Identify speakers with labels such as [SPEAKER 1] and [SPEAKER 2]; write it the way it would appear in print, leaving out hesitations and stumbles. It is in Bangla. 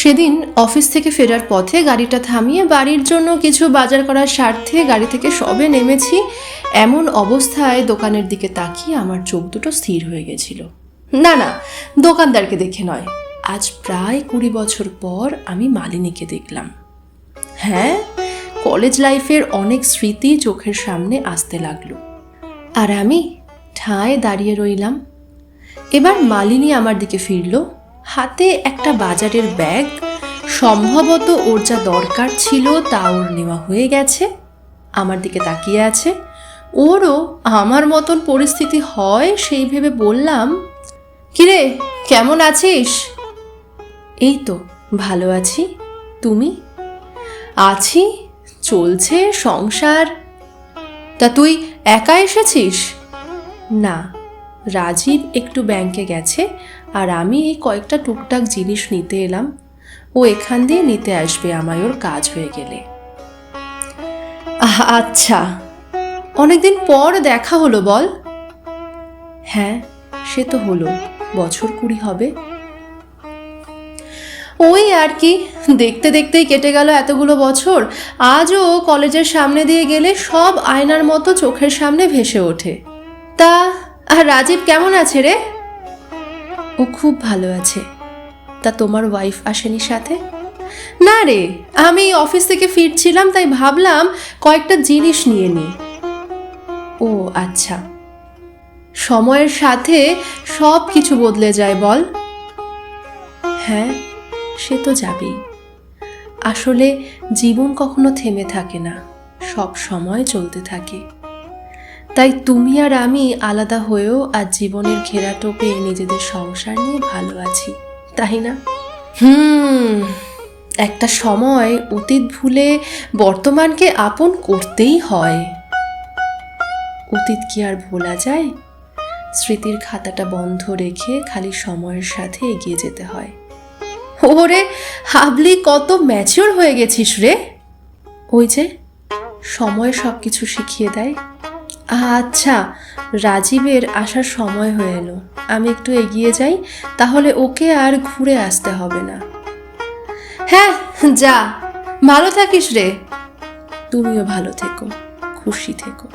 [SPEAKER 1] সেদিন অফিস থেকে ফেরার পথে গাড়িটা থামিয়ে বাড়ির জন্য কিছু বাজার করার স্বার্থে গাড়ি থেকে সবে নেমেছি। এমন অবস্থায় দোকানের দিকে তাকিয়ে আমার চোখ দুটো স্থির হয়ে গেছিল। না না, দোকানদারকে দেখে নয়, আজ প্রায় 20 বছর পর আমি মালিনীকে দেখলাম। হ্যাঁ, কলেজ লাইফের অনেক স্মৃতি চোখের সামনে আসতে লাগলো, আর আমি ঠায় দাঁড়িয়ে রইলাম। এবার মালিনী আমার দিকে ফিরল, হাতে একটা বাজারের ব্যাগ। সম্ভবত ওর যা দরকার ছিল তা ওর নেওয়া হয়ে গেছে। আমার দিকে তাকিয়ে আছে। ওরও আমার মতন পরিস্থিতি হয় সেই ভেবে বললাম, কিরে কেমন আছিস? এই তো ভালো আছি, তুমি? আছি, চলছে সংসার। তা তুই একা এসেছিস? না, রাজীব একটু ব্যাংকে গেছে, আর আমি এই কয়েকটা টুকটাক জিনিস নিতে এলাম। ও এখান দিয়ে নিতে আসবে আমায় ওর কাজ হয়ে গেলে। আচ্ছা, অনেকদিন পর দেখা হলো বল। হ্যাঁ, সে তো হলো, বছর 20 হবে। ওই আর কি, দেখতে দেখতেই কেটে গেল এতগুলো বছর। আজও কলেজের সামনে দিয়ে গেলে সব আয়নার মতো চোখের সামনে ভেসে ওঠে। তা আর রাজীব কেমন আছে রে? ও খুব ভালো আছে। তা তোমার ওয়াইফ আসেনি সাথে? না রে, আমি অফিস থেকে ফিরছিলাম, তাই ভাবলাম কয়েকটা জিনিস নিয়ে নিই। ও আচ্ছা, সময়ের সাথে সব কিছু বদলে যায় বল। হ্যাঁ, সে তো যাবেই। আসলে জীবন কখনো থেমে থাকে না, সব সময় চলতে থাকে। তাই তুমি আর আমি আলাদা হয়েও আজ জীবনের ঘেরাটোপে নিজেদের সংসার নিয়ে ভালো আছি, তাই না? একটা সময় অতীত ভুলে বর্তমানকে আপন করতেই হয়। অতীত কি আর ভোলা যায়? স্মৃতির খাতাটা বন্ধ রেখে খালি সময়ের সাথে এগিয়ে যেতে হয়। ওরে হাবলি, কত ম্যাচিওর হয়ে গেছিস রে। ওই যে সময় সব কিছু শিখিয়ে দেয়। আচ্ছা, রাজীবের আসার সময় হয়ে এলো, আমি একটু এগিয়ে যাই, তাহলে ওকে আর ঘুরে আসতে হবে না। হ্যাঁ যা, ভালো থাকিস রে। তুমিও ভালো থেকো, খুশি থেকো।